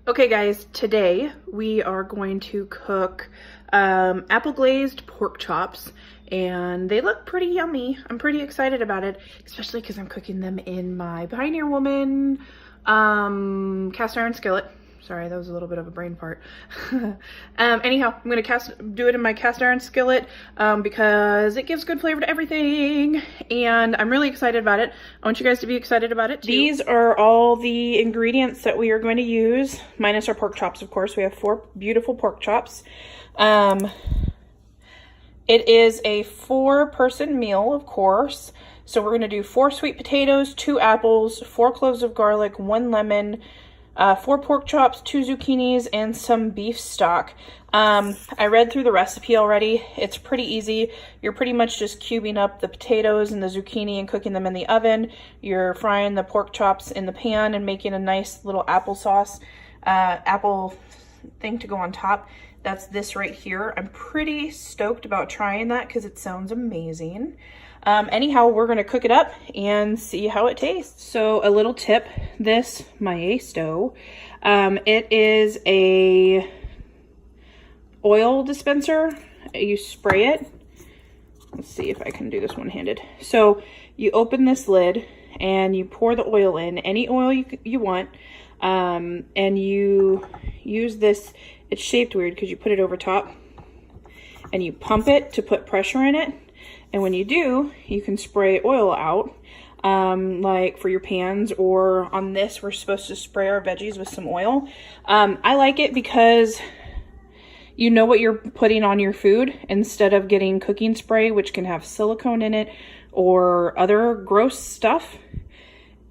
Okay guys, today we are going to cook apple glazed pork chops, and they look pretty yummy. I'm pretty excited about it, especially because I'm cooking them in my Pioneer Woman cast iron skillet. Sorry, that was a little bit of a brain fart. Anyhow, I'm gonna do it in my cast iron skillet because it gives good flavor to everything, and I'm really excited about it. I want you guys to be excited about it too. These are all the ingredients that we are going to use, minus our pork chops, of course. We have 4 beautiful pork chops. It is a 4-person meal, of course. So we're gonna do 4 sweet potatoes, 2 apples, 4 cloves of garlic, 1 lemon, 4 pork chops, 2 zucchinis, and some beef stock. I read through the recipe already. It's pretty easy. You're pretty much just cubing up the potatoes and the zucchini and cooking them in the oven. You're frying the pork chops in the pan and making a nice little applesauce, apple thing to go on top. That's this right here. I'm pretty stoked about trying that because it sounds amazing. Anyhow, we're gonna cook it up and see how it tastes. So a little tip, this Maesto, it is a oil dispenser. You spray it. Let's see if I can do this one-handed. So you open this lid and you pour the oil in, any oil you want, and you use this. It's shaped weird because you put it over top and you pump it to put pressure in it. And when you do, you can spray oil out, like for your pans, or on this, we're supposed to spray our veggies with some oil. I like it because you know what you're putting on your food instead of getting cooking spray, which can have silicone in it or other gross stuff.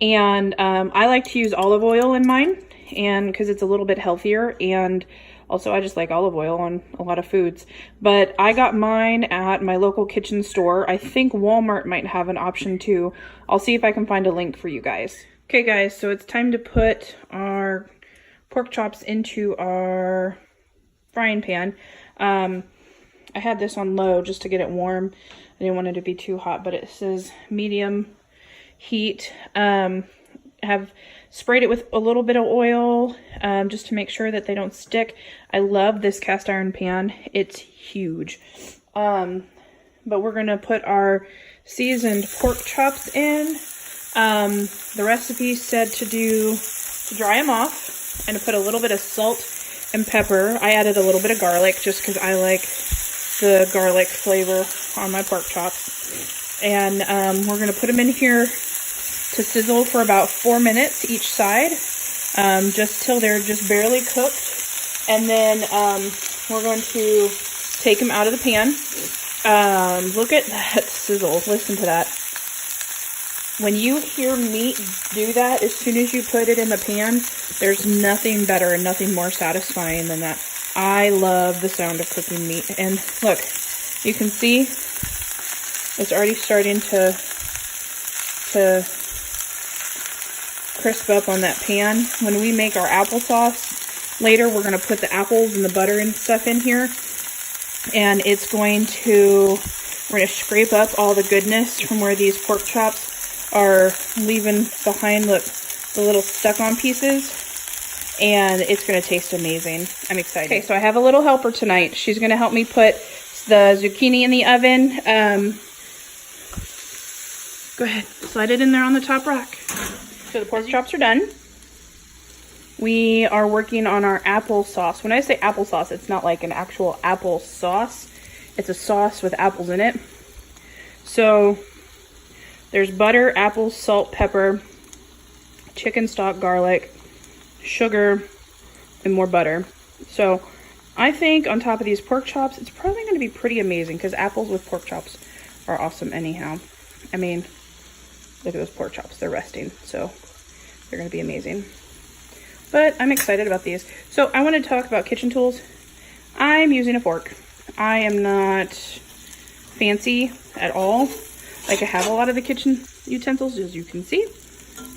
And I like to use olive oil in mine, and because it's a little bit healthier, and also I just like olive oil on a lot of foods. But I got mine at my local kitchen store. I think Walmart might have an option too. I'll see if I can find a link for you guys. Okay guys, so it's time to put our pork chops into our frying pan. I had this on low just to get it warm. I didn't want it to be too hot, but it says medium heat. Have sprayed it with a little bit of oil just to make sure that they don't stick. I love this cast iron pan. It's huge. But we're gonna put our seasoned pork chops in. The recipe said to dry them off and to put a little bit of salt and pepper. I added a little bit of garlic just because I like the garlic flavor on my pork chops. And we're gonna put them in here to sizzle for about 4 minutes each side, just till they're just barely cooked. And then we're going to take them out of the pan. Look at that sizzle. Listen to that. When you hear meat do that, as soon as you put it in the pan, there's nothing better and nothing more satisfying than that. I love the sound of cooking meat. And look, you can see it's already starting to crisp up on that pan. When we make our applesauce later, we're going to put the apples and the butter and stuff in here, and it's going to, we're going to scrape up all the goodness from where these pork chops are leaving behind. Look, the little stuck on pieces, and it's going to taste amazing. I'm excited. Okay, so I have a little helper tonight. She's going to help me put the zucchini in the oven. Go ahead, slide it in there on the top rack. So the pork chops are done. We are working on our applesauce. When I say applesauce, it's not like an actual apple sauce. It's a sauce with apples in it. So there's butter, apples, salt, pepper, chicken stock, garlic, sugar, and more butter. So I think on top of these pork chops, it's probably going to be pretty amazing because apples with pork chops are awesome anyhow. I mean, look at those pork chops. They're resting, so they're going to be amazing. But I'm excited about these. So I want to talk about kitchen tools. I'm using a fork. I am not fancy at all. Like, I have a lot of the kitchen utensils, as you can see.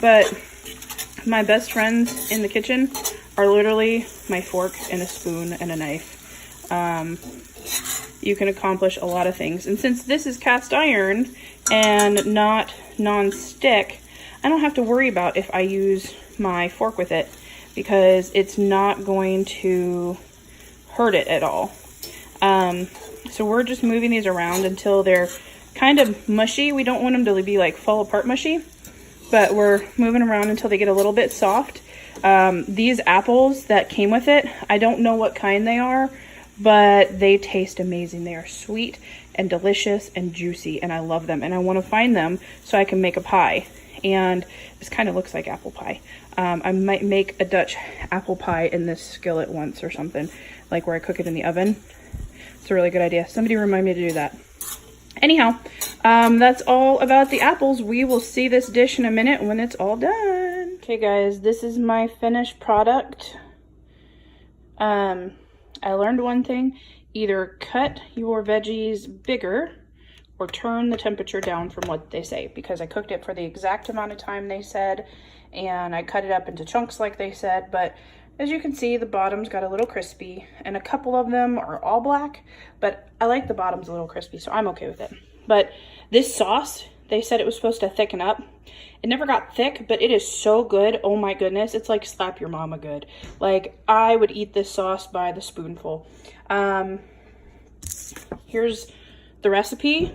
But my best friends in the kitchen are literally my fork and a spoon and a knife. You can accomplish a lot of things. And since this is cast iron and not non-stick, I don't have to worry about if I use my fork with it, because it's not going to hurt it at all. So we're just moving these around until they're kind of mushy. We don't want them to be like fall apart mushy, but we're moving around until they get a little bit soft. These apples that came with it, I don't know what kind they are, but they taste amazing. They are sweet and delicious and juicy, and I love them, and I want to find them so I can make a pie. And this kind of looks like apple pie. I might make a Dutch apple pie in this skillet once or something, like where I cook it in the oven. It's a really good idea. Somebody remind me to do that. Anyhow, that's all about the apples. We will see this dish in a minute when it's all done. Okay guys, this is my finished product. I learned one thing: either cut your veggies bigger or turn the temperature down from what they say, because I cooked it for the exact amount of time they said, and I cut it up into chunks like they said. But as you can see, the bottoms got a little crispy, and a couple of them are all black, but I like the bottoms a little crispy, so I'm okay with it. But this sauce, they said it was supposed to thicken up. It never got thick, but it is so good. Oh my goodness, it's like slap your mama good. Like, I would eat this sauce by the spoonful. Here's the recipe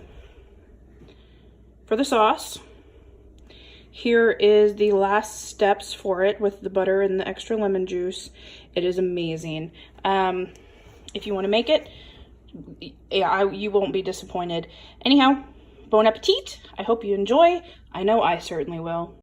for the sauce. Here is the last steps for it with the butter and the extra lemon juice. It is amazing. If you want to make it, you won't be disappointed. Anyhow, bon appetit. I hope you enjoy. I know I certainly will.